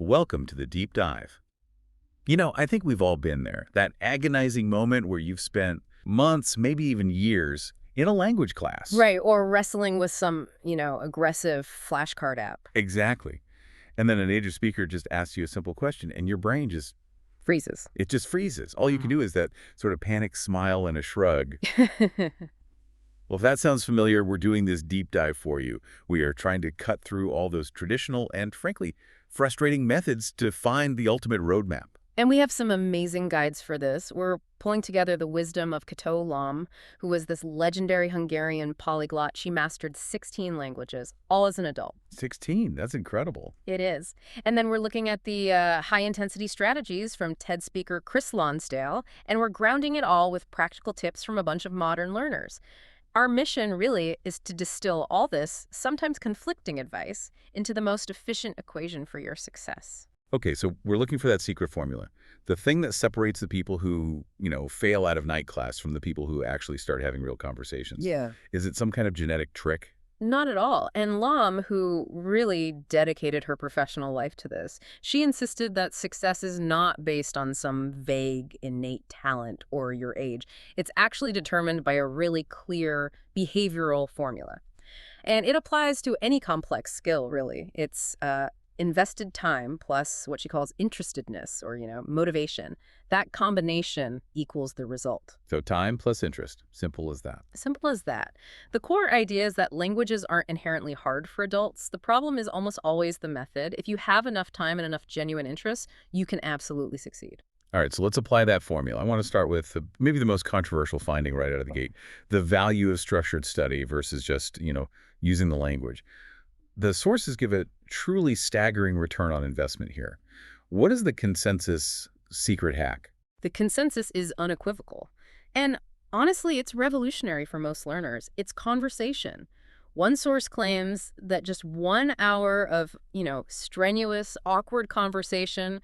Welcome to the deep dive. You know, I think we've all been there. That agonizing moment where you've spent months, maybe even years, in a language class. Right, or wrestling with some, aggressive flashcard app. Exactly. And then a native speaker just asks you a simple question, and your brain just, Freezes. it just freezes. All you can do is that sort of panic smile and a shrug. Well, if that sounds familiar, we're doing this deep dive for you. We are trying to cut through all those traditional and, frankly, frustrating methods to find the ultimate roadmap. And we have some amazing guides for this. We're pulling together the wisdom of Kato Lom, who was this legendary Hungarian polyglot. She mastered 16 languages, all as an adult. 16, that's incredible. It is. And then we're looking at the high-intensity strategies from TED speaker Chris Lonsdale, and we're grounding it all with practical tips from a bunch of modern learners. Our mission really is to distill all this, sometimes conflicting advice, into the most efficient equation for your success. Okay, so we're looking for that secret formula. The thing that separates the people who, fail out of night class from the people who actually start having real conversations. Yeah. Is it some kind of genetic trick? Not at all. And Lam, who really dedicated her professional life to this, she insisted that success is not based on some vague innate talent or your age. It's actually determined by a really clear behavioral formula. And it applies to any complex skill, really. It's invested time plus what she calls interestedness or, motivation. That combination equals the result. So time plus interest. Simple as that. Simple as that. The core idea is that languages aren't inherently hard for adults. The problem is almost always the method. If you have enough time and enough genuine interest, you can absolutely succeed. All right, so let's apply that formula. I want to start with maybe the most controversial finding right out of the gate, the value of structured study versus just, using the language. The sources give a truly staggering return on investment here. What is the consensus secret hack? The consensus is unequivocal. And honestly, it's revolutionary for most learners. It's conversation. One source claims that just 1 hour of, strenuous, awkward conversation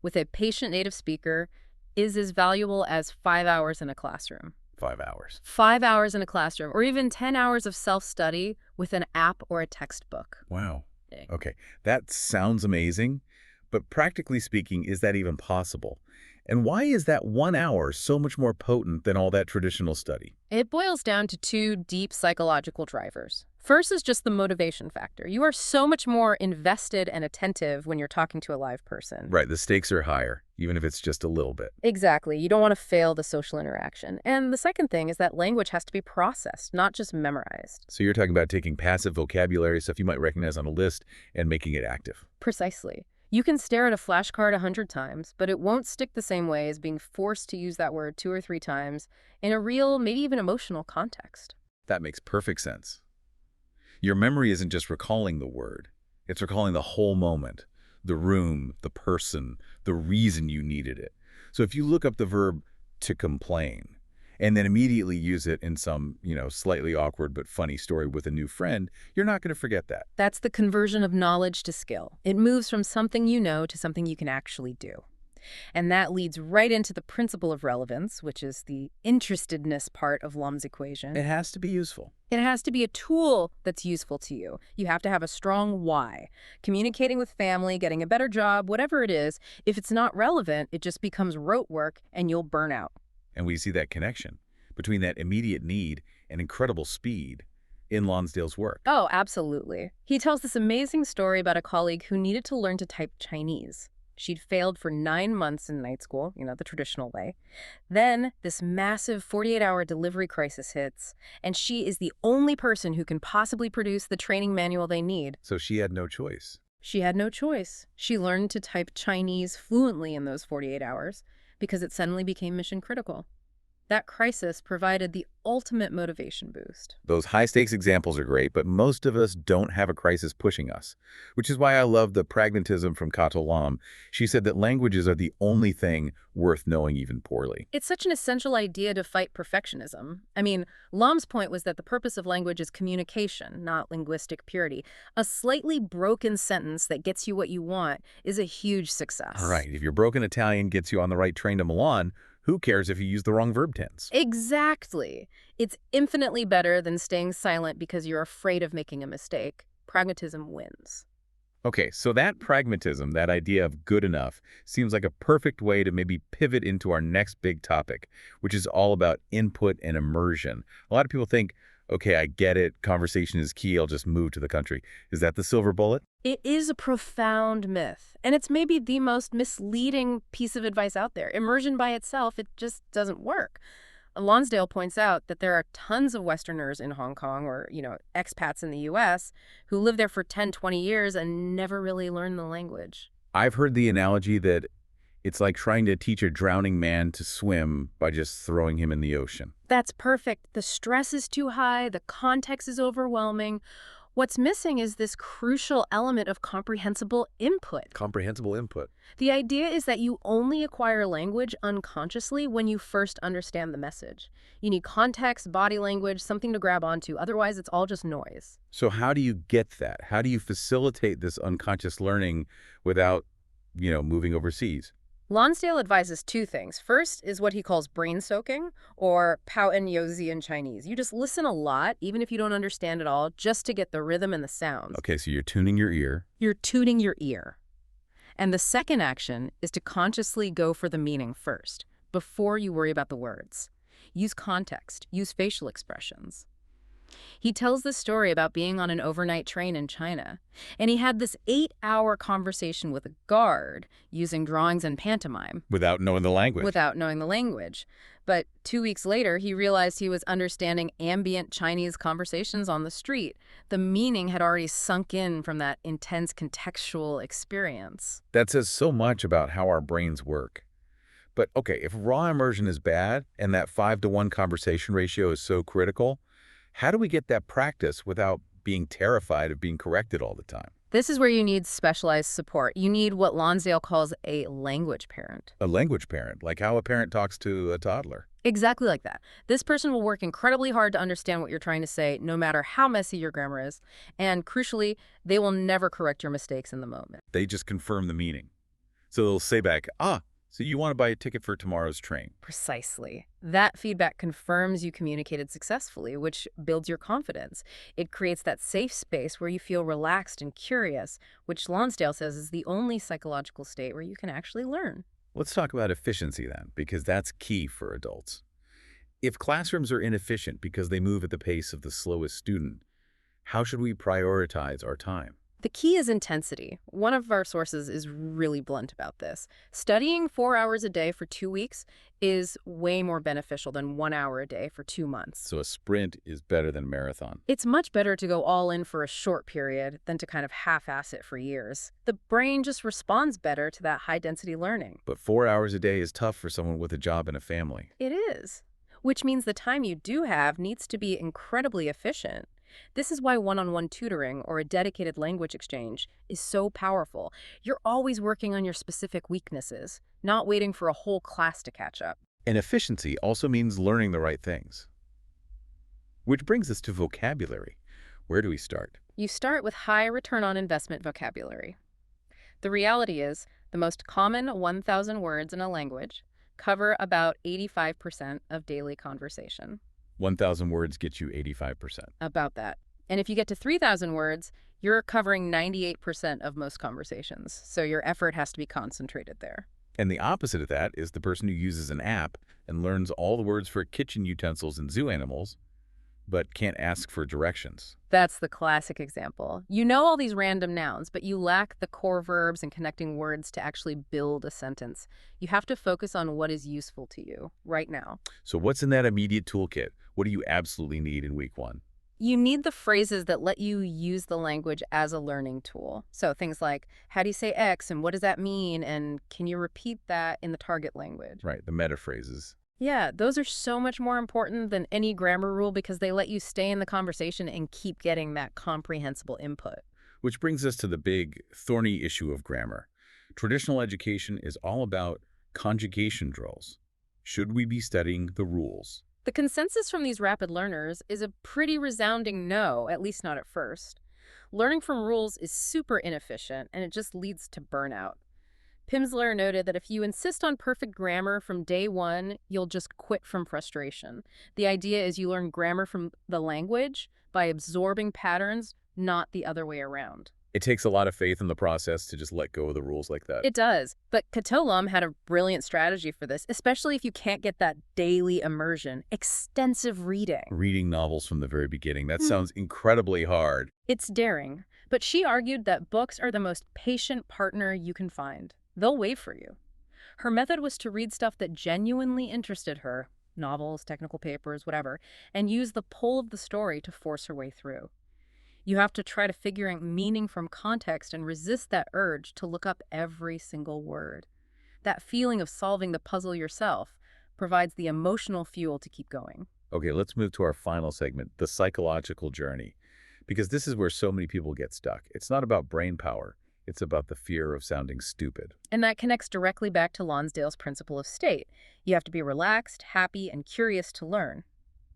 with a patient native speaker is as valuable as 5 hours in a classroom. 5 hours. 5 hours in a classroom, or even 10 hours of self-study with an app or a textbook. Wow. Okay, that sounds amazing, but practically speaking, is that even possible? And why is that 1 hour so much more potent than all that traditional study? It boils down to two deep psychological drivers. First is just the motivation factor. You are so much more invested and attentive when you're talking to a live person. Right, the stakes are higher, even if it's just a little bit. Exactly. You don't want to fail the social interaction. And the second thing is that language has to be processed, not just memorized. So you're talking about taking passive vocabulary, stuff you might recognize on a list, and making it active. Precisely. You can stare at a flashcard 100 times, but it won't stick the same way as being forced to use that word 2 or 3 times in a real, maybe even emotional context. That makes perfect sense. Your memory isn't just recalling the word. It's recalling the whole moment, the room, the person, the reason you needed it. So if you look up the verb to complain and then immediately use it in some, slightly awkward but funny story with a new friend, you're not going to forget that. That's the conversion of knowledge to skill. It moves from something you know to something you can actually do. And that leads right into the principle of relevance, which is the interestedness part of Lum's equation. It has to be useful. It has to be a tool that's useful to you. You have to have a strong why. Communicating with family, getting a better job, whatever it is, if it's not relevant, it just becomes rote work and you'll burn out. And we see that connection between that immediate need and incredible speed in Lonsdale's work. Oh, absolutely. He tells this amazing story about a colleague who needed to learn to type Chinese. She'd failed for 9 months in night school, the traditional way. Then this massive 48-hour delivery crisis hits, and she is the only person who can possibly produce the training manual they need. So she had no choice. She had no choice. She learned to type Chinese fluently in those 48 hours because it suddenly became mission critical. That crisis provided the ultimate motivation boost. Those high-stakes examples are great, but most of us don't have a crisis pushing us, which is why I love the pragmatism from Kato Lam. She said that languages are the only thing worth knowing even poorly. It's such an essential idea to fight perfectionism. I mean, Lam's point was that the purpose of language is communication, not linguistic purity. A slightly broken sentence that gets you what you want is a huge success. All right, if your broken Italian gets you on the right train to Milan, who cares if you use the wrong verb tense? Exactly. It's infinitely better than staying silent because you're afraid of making a mistake. Pragmatism wins. Okay, so that pragmatism, that idea of good enough, seems like a perfect way to maybe pivot into our next big topic, which is all about input and immersion. A lot of people think, okay, I get it, conversation is key, I'll just move to the country. Is that the silver bullet? It is a profound myth, and it's maybe the most misleading piece of advice out there. Immersion by itself, it just doesn't work. Lonsdale points out that there are tons of Westerners in Hong Kong or, expats in the U.S. who live there for 10, 20 years and never really learn the language. I've heard the analogy that it's like trying to teach a drowning man to swim by just throwing him in the ocean. That's perfect. The stress is too high, the context is overwhelming. What's missing is this crucial element of comprehensible input. Comprehensible input. The idea is that you only acquire language unconsciously when you first understand the message. You need context, body language, something to grab onto. Otherwise, it's all just noise. So how do you get that? How do you facilitate this unconscious learning without, moving overseas? Lonsdale advises two things. First is what he calls brain soaking, or pao en yozi in Chinese. You just listen a lot, even if you don't understand it all, just to get the rhythm and the sounds. Okay, so you're tuning your ear. You're tuning your ear. And the second action is to consciously go for the meaning first, before you worry about the words. Use context, use facial expressions. He tells the story about being on an overnight train in China, and he had this 8-hour conversation with a guard using drawings and pantomime. Without knowing the language. Without knowing the language. But 2 weeks later, he realized he was understanding ambient Chinese conversations on the street. The meaning had already sunk in from that intense contextual experience. That says so much about how our brains work. But okay, if raw immersion is bad and that 5-to-1 conversation ratio is so critical, how do we get that practice without being terrified of being corrected all the time? This is where you need specialized support. You need what Lonsdale calls a language parent. A language parent, like how a parent talks to a toddler. Exactly like that. This person will work incredibly hard to understand what you're trying to say, no matter how messy your grammar is. And crucially, they will never correct your mistakes in the moment. They just confirm the meaning. So they'll say back, so you want to buy a ticket for tomorrow's train. Precisely. That feedback confirms you communicated successfully, which builds your confidence. It creates that safe space where you feel relaxed and curious, which Lonsdale says is the only psychological state where you can actually learn. Let's talk about efficiency then, because that's key for adults. If classrooms are inefficient because they move at the pace of the slowest student, how should we prioritize our time? The key is intensity. One of our sources is really blunt about this. Studying 4 hours a day for 2 weeks is way more beneficial than 1 hour a day for 2 months. So a sprint is better than a marathon. It's much better to go all in for a short period than to kind of half-ass it for years. The brain just responds better to that high-density learning. But 4 hours a day is tough for someone with a job and a family. It is. Which means the time you do have needs to be incredibly efficient. This is why one-on-one tutoring or a dedicated language exchange is so powerful. You're always working on your specific weaknesses, not waiting for a whole class to catch up. And efficiency also means learning the right things. Which brings us to vocabulary. Where do we start? You start with high return on investment vocabulary. The reality is, the most common 1,000 words in a language cover about 85% of daily conversation. 1,000 words get you 85%. About that. And if you get to 3,000 words, you're covering 98% of most conversations. So your effort has to be concentrated there. And the opposite of that is the person who uses an app and learns all the words for kitchen utensils and zoo animals, but can't ask for directions. That's the classic example. You know all these random nouns, but you lack the core verbs and connecting words to actually build a sentence. You have to focus on what is useful to you right now. So what's in that immediate toolkit? What do you absolutely need in week 1? You need the phrases that let you use the language as a learning tool. So things like, how do you say X and what does that mean? And can you repeat that in the target language? Right, the meta phrases. Yeah, those are so much more important than any grammar rule because they let you stay in the conversation and keep getting that comprehensible input. Which brings us to the big, thorny issue of grammar. Traditional education is all about conjugation drills. Should we be studying the rules? The consensus from these rapid learners is a pretty resounding no, at least not at first. Learning from rules is super inefficient, and it just leads to burnout. Pimsleur noted that if you insist on perfect grammar from day one, you'll just quit from frustration. The idea is you learn grammar from the language by absorbing patterns, not the other way around. It takes a lot of faith in the process to just let go of the rules like that. It does. But Katolam had a brilliant strategy for this, especially if you can't get that daily immersion, extensive reading. Reading novels from the very beginning, that sounds incredibly hard. It's daring, but she argued that books are the most patient partner you can find. They'll wait for you. Her method was to read stuff that genuinely interested her, novels, technical papers, whatever, and use the pull of the story to force her way through. You have to try to figure out meaning from context and resist that urge to look up every single word. That feeling of solving the puzzle yourself provides the emotional fuel to keep going. Okay, let's move to our final segment, the psychological journey, because this is where so many people get stuck. It's not about brain power. It's about the fear of sounding stupid. And that connects directly back to Lonsdale's principle of state. You have to be relaxed, happy, and curious to learn.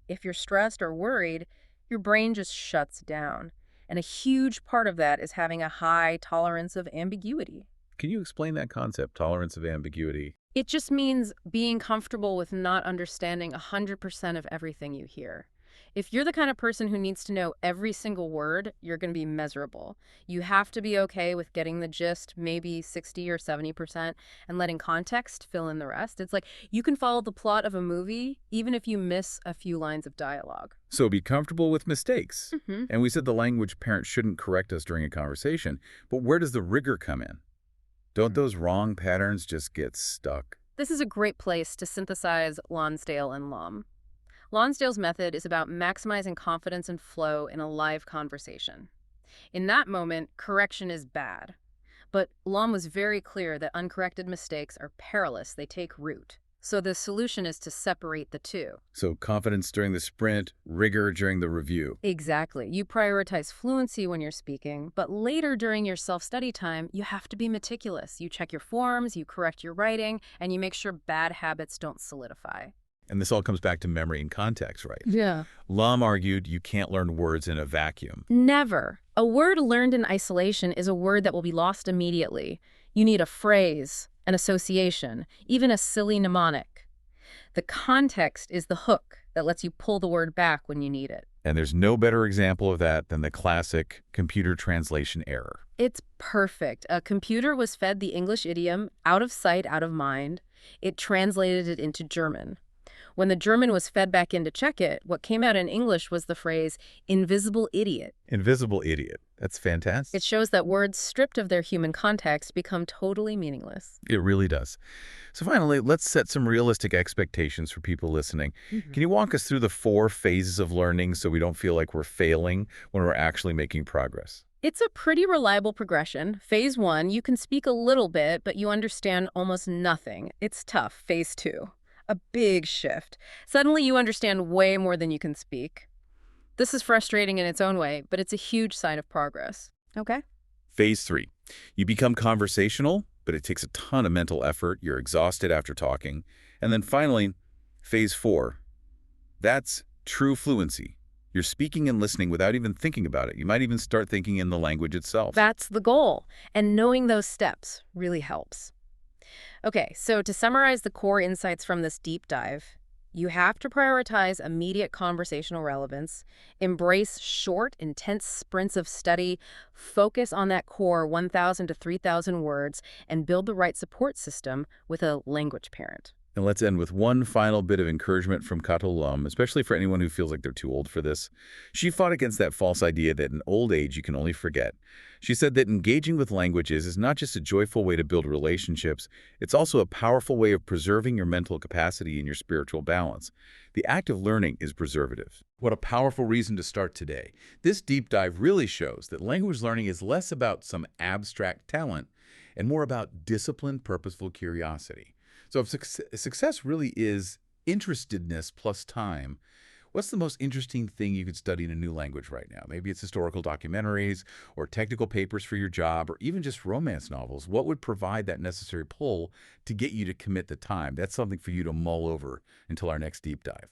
If you're stressed or worried, your brain just shuts down. And a huge part of that is having a high tolerance of ambiguity. Can you explain that concept, tolerance of ambiguity? It just means being comfortable with not understanding 100% of everything you hear. If you're the kind of person who needs to know every single word, you're going to be miserable. You have to be okay with getting the gist, maybe 60 or 70%, and letting context fill in the rest. It's like you can follow the plot of a movie even if you miss a few lines of dialogue. So be comfortable with mistakes. Mm-hmm. And we said the language parent shouldn't correct us during a conversation, but where does the rigor come in? Don't those wrong patterns just get stuck? This is a great place to synthesize Lonsdale and Lum. Lonsdale's method is about maximizing confidence and flow in a live conversation. In that moment, correction is bad. But Lum was very clear that uncorrected mistakes are perilous. They take root. So the solution is to separate the two. So confidence during the sprint, rigor during the review. Exactly. You prioritize fluency when you're speaking, but later during your self-study time, you have to be meticulous. You check your forms, you correct your writing, and you make sure bad habits don't solidify. And this all comes back to memory and context, right? Yeah. Lum argued you can't learn words in a vacuum. Never. A word learned in isolation is a word that will be lost immediately. You need a phrase, an association, even a silly mnemonic. The context is the hook that lets you pull the word back when you need it. And there's no better example of that than the classic computer translation error. It's perfect. A computer was fed the English idiom, out of sight, out of mind. It translated it into German. When the German was fed back in to check it, what came out in English was the phrase, invisible idiot. Invisible idiot. That's fantastic. It shows that words stripped of their human context become totally meaningless. It really does. So finally, let's set some realistic expectations for people listening. Can you walk us through the 4 phases of learning so we don't feel like we're failing when we're actually making progress? It's a pretty reliable progression. Phase 1, you can speak a little bit, but you understand almost nothing. It's tough. Phase 2. A big shift. Suddenly you understand way more than you can speak. This is frustrating in its own way, but it's a huge sign of progress. Okay? Phase 3. You become conversational, but it takes a ton of mental effort. You're exhausted after talking. And then finally, Phase 4. That's true fluency. You're speaking and listening without even thinking about it. You might even start thinking in the language itself. That's the goal. And knowing those steps really helps. Okay, so to summarize the core insights from this deep dive, you have to prioritize immediate conversational relevance, embrace short, intense sprints of study, focus on that core 1,000 to 3,000 words, and build the right support system with a language parent. And let's end with one final bit of encouragement from Kato Lum, especially for anyone who feels like they're too old for this. She fought against that false idea that in old age you can only forget. She said that engaging with languages is not just a joyful way to build relationships, it's also a powerful way of preserving your mental capacity and your spiritual balance. The act of learning is preservative. What a powerful reason to start today. This deep dive really shows that language learning is less about some abstract talent and more about disciplined, purposeful curiosity. So if success really is interestedness plus time, what's the most interesting thing you could study in a new language right now? Maybe it's historical documentaries or technical papers for your job or even just romance novels. What would provide that necessary pull to get you to commit the time? That's something for you to mull over until our next deep dive.